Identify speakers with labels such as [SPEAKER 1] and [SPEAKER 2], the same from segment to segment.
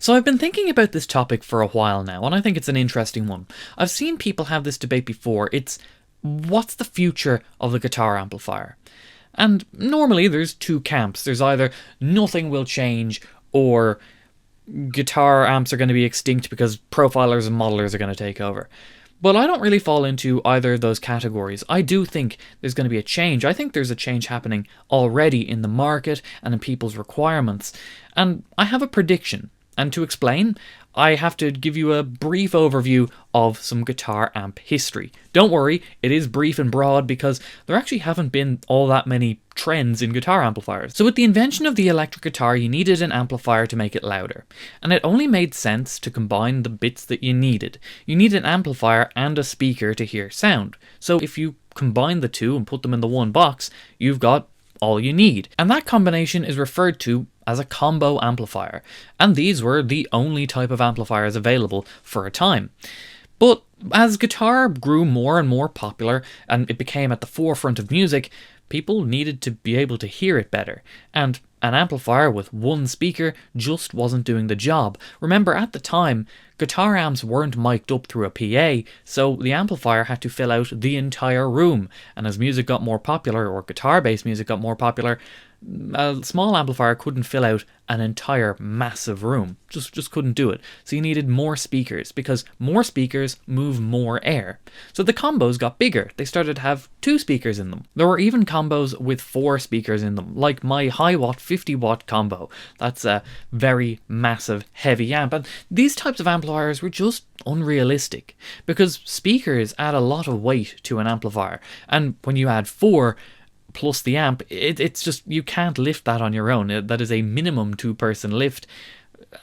[SPEAKER 1] So I've been thinking about this topic for a while now, and I think it's an interesting one. I've seen people have this debate before. It's what's the future of the guitar amplifier? And normally there's two camps. There's either nothing will change or guitar amps are going to be extinct because profilers and modelers are going to take over. But I don't really fall into either of those categories. I do think there's going to be a change. I think there's a change happening already in the market and in people's requirements. And I have a prediction. And to explain, I have to give you a brief overview of some guitar amp history. Don't worry, it is brief and broad because there actually haven't been all that many trends in guitar amplifiers. So with the invention of the electric guitar, you needed an amplifier to make it louder. And it only made sense to combine the bits that you needed. You need an amplifier and a speaker to hear sound. So if you combine the two and put them in the one box, you've got all you need. And that combination is referred to as a combo amplifier. And these were the only type of amplifiers available for a time. But as guitar grew more and more popular and it became at the forefront of music, people needed to be able to hear it better. And an amplifier with one speaker just wasn't doing the job. Remember, at the time, guitar amps weren't mic'd up through a PA, so the amplifier had to fill out the entire room. And as music got more popular, or guitar-based music got more popular, a small amplifier couldn't fill out an entire massive room. Just couldn't do it. So you needed more speakers, because more speakers move more air. So the combos got bigger. They started to have 2 speakers in them. There were even combos with 4 speakers in them, like my high-watt 50-watt combo. That's a very massive, heavy amp. And these types of amplifiers were just unrealistic, because speakers add a lot of weight to an amplifier. And when you add 4, plus the amp, it's just, you can't lift that on your own. That is a minimum 2-person lift.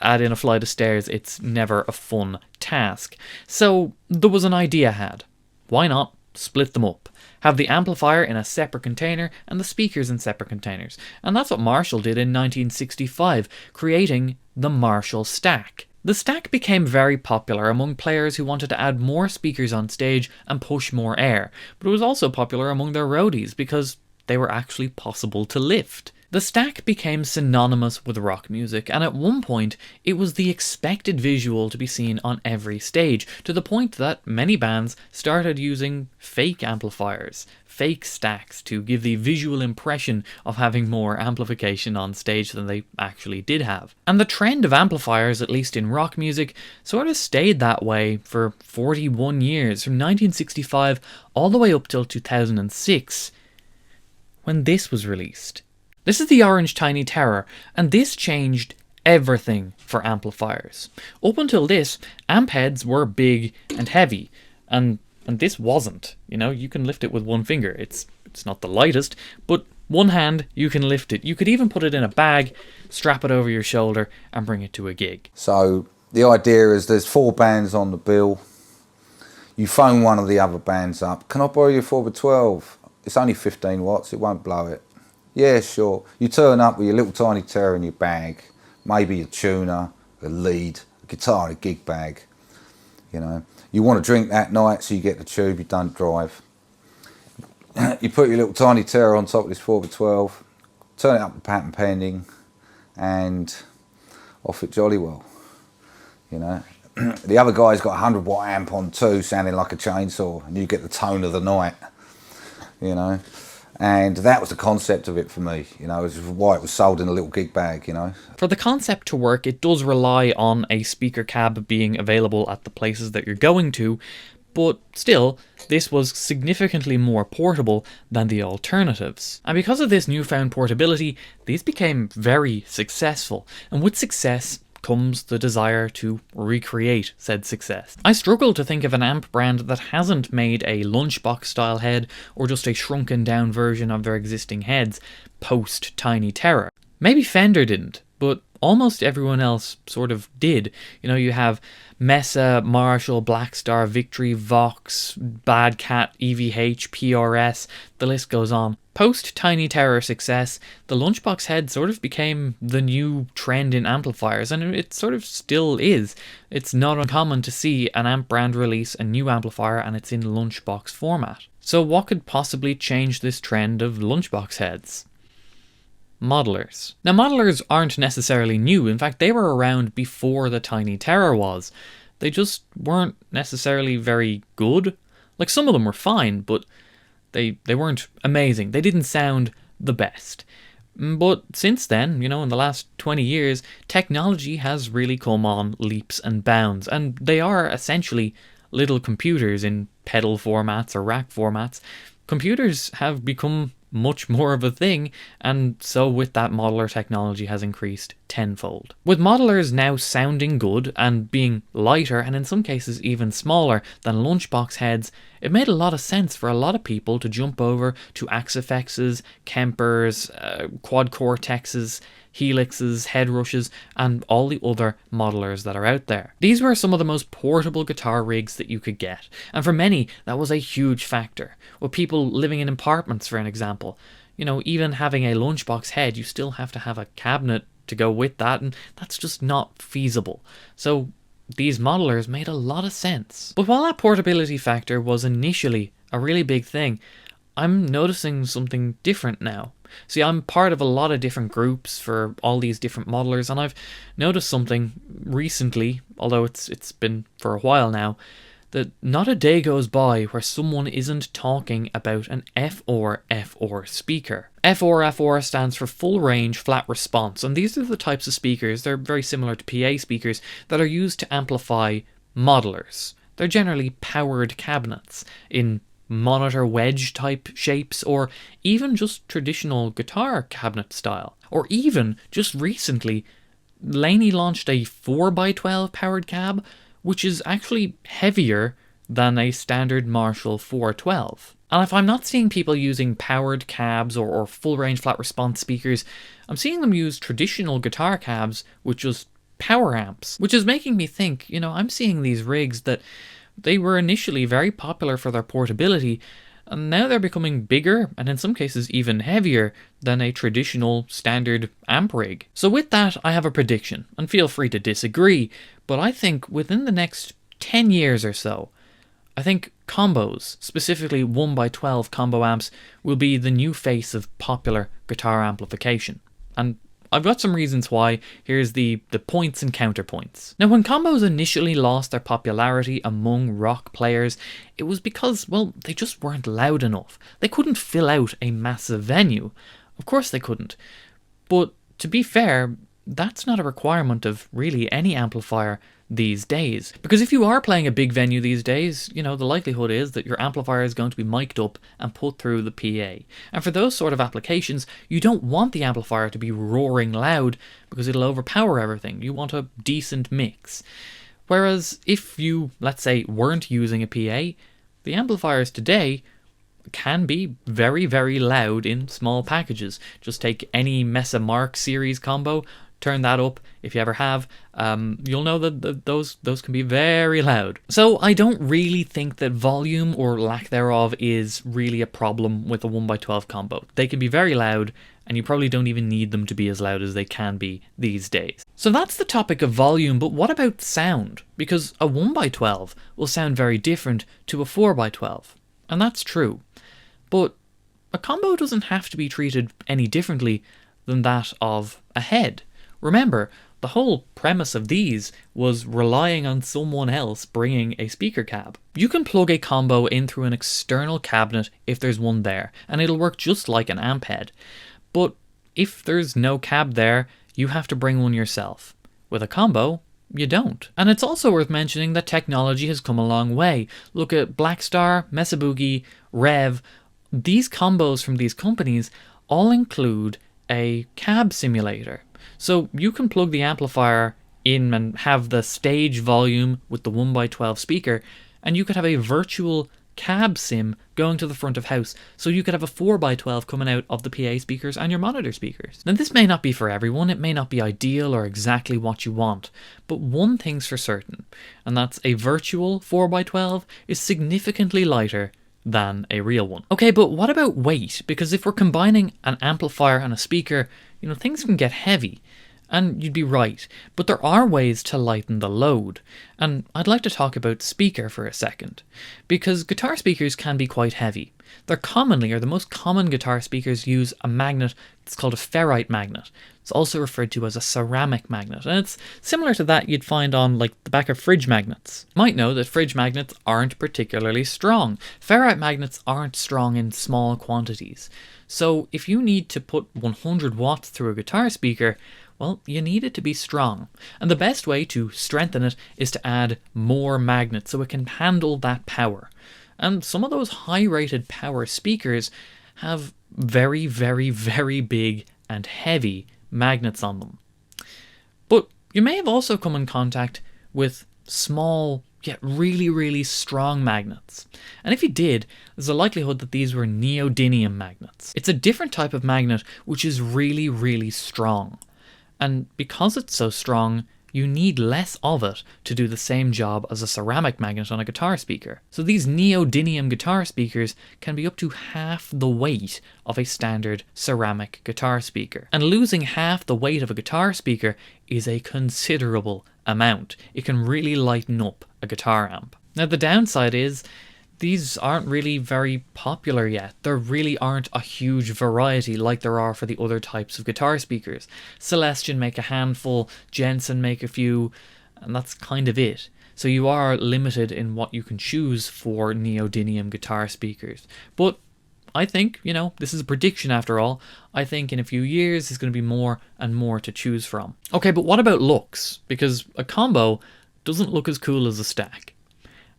[SPEAKER 1] Add in a flight of stairs, it's never a fun task. So there was an idea had. Why not split them up? Have the amplifier in a separate container and the speakers in separate containers. And that's what Marshall did in 1965, creating the Marshall Stack. The stack became very popular among players who wanted to add more speakers on stage and push more air, but it was also popular among their roadies because they were actually possible to lift. The stack became synonymous with rock music, and at one point it was the expected visual to be seen on every stage, to the point that many bands started using fake amplifiers, fake stacks, to give the visual impression of having more amplification on stage than they actually did have. And the trend of amplifiers, at least in rock music, sort of stayed that way for 41 years, from 1965 all the way up till 2006. When this was released. This is the Orange Tiny Terror, and this changed everything for amplifiers. Up until this, amp heads were big and heavy, and this wasn't. You know, you can lift it with one finger. It's not the lightest, but one hand, you can lift it. You could even put it in a bag, strap it over your shoulder, and bring it to a gig.
[SPEAKER 2] So the idea is there's 4 bands on the bill. You phone one of the other bands up. Can I borrow your 4x12? It's only 15 watts, it won't blow it. Yeah, sure. You turn up with your little tiny terror in your bag, maybe a tuner, a lead, a guitar, a gig bag. You know, you want to drink that night, so you get the tube, you don't drive. You put your little tiny terror on top of this 4x12, turn it up to patent pending, and off it jolly well. You know, the other guy's got a 100-watt amp on too, sounding like a chainsaw, and you get the tone of the night. You know, and that was the concept of it for me, you know, is why it was sold in a little gig bag, you know.
[SPEAKER 1] For the concept to work, it does rely on a speaker cab being available at the places that you're going to, but still, this was significantly more portable than the alternatives. And because of this newfound portability, these became very successful, and with success comes the desire to recreate said success. I struggle to think of an amp brand that hasn't made a Lunchbox style head or just a shrunken down version of their existing heads post Tiny Terror. Maybe Fender didn't, but almost everyone else sort of did. You know, you have Mesa, Marshall, Blackstar, Victory, Vox, Bad Cat, EVH, PRS, the list goes on. Post Tiny Terror success, the Lunchbox head sort of became the new trend in amplifiers, and it sort of still is. It's not uncommon to see an amp brand release a new amplifier and it's in Lunchbox format. So what could possibly change this trend of Lunchbox heads? modelers. Now, modelers aren't necessarily new. In fact, they were around before the Tiny Terror was. They just weren't necessarily very good. Like, some of them were fine, but they weren't amazing. They didn't sound the best. But since then, in the last 20 years, technology has really come on leaps and bounds, and they are essentially little computers in pedal formats or rack formats. Computers have become much more of a thing, and so with that, modeler technology has increased tenfold. With modelers now sounding good and being lighter, and in some cases even smaller than Lunchbox heads, it made a lot of sense for a lot of people to jump over to Axifexes, Kempers, Quad Cortexes, Helixes, Head Rushes, and all the other modelers that are out there. These were some of the most portable guitar rigs that you could get, and for many that was a huge factor. With people living in apartments, for an example, even having a Lunchbox head, you still have to have a cabinet to go with that, and that's just not feasible. So these modelers made a lot of sense. But while that portability factor was initially a really big thing, I'm noticing something different now. See, I'm part of a lot of different groups for all these different modelers, and I've noticed something recently, although it's been for a while now, that not a day goes by where someone isn't talking about an FRFR speaker. FRFR stands for Full Range Flat Response, and these are the types of speakers, they're very similar to PA speakers, that are used to amplify modelers. They're generally powered cabinets in monitor wedge type shapes, or even just traditional guitar cabinet style. Or even, just recently, Laney launched a 4x12 powered cab, which is actually heavier than a standard Marshall 412. And if I'm not seeing people using powered cabs or full range flat response speakers, I'm seeing them use traditional guitar cabs with just power amps, which is making me think, I'm seeing these rigs that they were initially very popular for their portability, and now they're becoming bigger and in some cases even heavier than a traditional standard amp rig. So with that, I have a prediction, and feel free to disagree, but I think within the next 10 years or so, I think combos, specifically 1x12 combo amps, will be the new face of popular guitar amplification. And I've got some reasons why. Here's the points and counterpoints. Now, when combos initially lost their popularity among rock players, it was because, well, they just weren't loud enough. They couldn't fill out a massive venue. Of course they couldn't. But to be fair, that's not a requirement of really any amplifier these days. Because if you are playing a big venue these days, the likelihood is that your amplifier is going to be mic'd up and put through the PA. And for those sort of applications, you don't want the amplifier to be roaring loud because it'll overpower everything. You want a decent mix. Whereas if you, let's say, weren't using a PA, the amplifiers today can be very, very loud in small packages. Just take any Mesa Mark series combo, turn that up if you ever have, you'll know that those can be very loud. So I don't really think that volume or lack thereof is really a problem with a 1x12 combo. They can be very loud, and you probably don't even need them to be as loud as they can be these days. So that's the topic of volume, but what about sound? Because a 1x12 will sound very different to a 4x12, and that's true. But a combo doesn't have to be treated any differently than that of a head. Remember, the whole premise of these was relying on someone else bringing a speaker cab. You can plug a combo in through an external cabinet if there's one there, and it'll work just like an amp head. But if there's no cab there, you have to bring one yourself. With a combo, you don't. And it's also worth mentioning that technology has come a long way. Look at Blackstar, Mesa Boogie, Rev. These combos from these companies all include a cab simulator. So you can plug the amplifier in and have the stage volume with the 1x12 speaker, and you could have a virtual cab sim going to the front of house, so you could have a 4x12 coming out of the PA speakers and your monitor speakers. Now, this may not be for everyone, it may not be ideal or exactly what you want, but one thing's for certain, and that's a virtual 4x12 is significantly lighter than a real one. Okay, but what about weight? Because if we're combining an amplifier and a speaker, things can get heavy. And you'd be right, but there are ways to lighten the load. And I'd like to talk about speaker for a second, because guitar speakers can be quite heavy. They're commonly, or the most common guitar speakers use a magnet. It's called a ferrite magnet. It's also referred to as a ceramic magnet, and it's similar to that you'd find on like the back of fridge magnets. You might know that fridge magnets aren't particularly strong. Ferrite magnets aren't strong in small quantities. So if you need to put 100 watts through a guitar speaker, well, you need it to be strong. And the best way to strengthen it is to add more magnets so it can handle that power. And some of those high-rated power speakers have very, very, very big and heavy magnets on them. But you may have also come in contact with small yet really, really strong magnets. And if you did, there's a likelihood that these were neodymium magnets. It's a different type of magnet which is really, really strong. And because it's so strong, you need less of it to do the same job as a ceramic magnet on a guitar speaker. So these neodymium guitar speakers can be up to half the weight of a standard ceramic guitar speaker. And losing half the weight of a guitar speaker is a considerable amount. It can really lighten up a guitar amp. Now the downside is, these aren't really very popular yet. There really aren't a huge variety like there are for the other types of guitar speakers. Celestion make a handful, Jensen make a few, and that's kind of it. So you are limited in what you can choose for neodymium guitar speakers. But I think, this is a prediction after all, I think in a few years there's going to be more and more to choose from. Okay, but what about looks? Because a combo doesn't look as cool as a stack.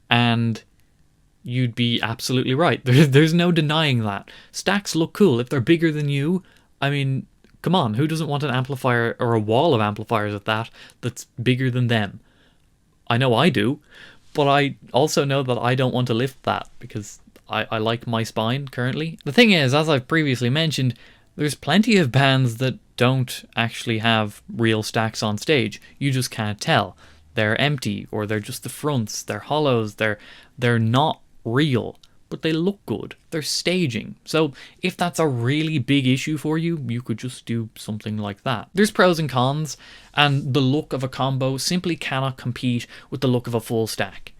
[SPEAKER 1] And you'd be absolutely right. There's no denying that. Stacks look cool. If they're bigger than you, I mean, come on, who doesn't want an amplifier or a wall of amplifiers at that that's bigger than them? I know I do, but I also know that I don't want to lift that because I like my spine currently. The thing is, as I've previously mentioned, there's plenty of bands that don't actually have real stacks on stage. You just can't tell. They're empty, or they're just the fronts, they're hollows, they're not real, but they look good. They're staging. So if that's a really big issue for you, you could just do something like that. There's pros and cons, and the look of a combo simply cannot compete with the look of a full stack.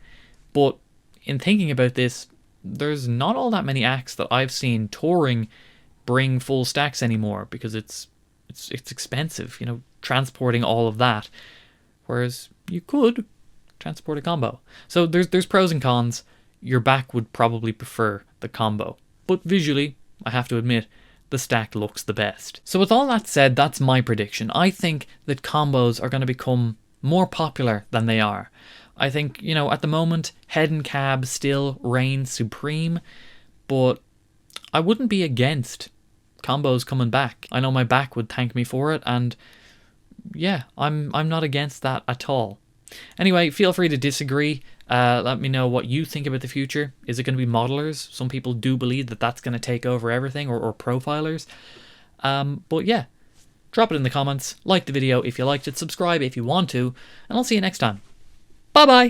[SPEAKER 1] But in thinking about this, there's not all that many acts that I've seen touring bring full stacks anymore because it's expensive, transporting all of that. Whereas you could transport a combo. So there's pros and cons. Your back would probably prefer the combo. But visually, I have to admit, the stack looks the best. So with all that said, that's my prediction. I think that combos are going to become more popular than they are. I think, at the moment, head and cab still reign supreme, but I wouldn't be against combos coming back. I know my back would thank me for it, and yeah, I'm not against that at all. Anyway, feel free to disagree. Let me know what you think about the future. Is it going to be modelers? Some people do believe that that's going to take over everything, or profilers. But yeah, drop it in the comments. Like the video if you liked it. Subscribe if you want to. And I'll see you next time. Bye-bye!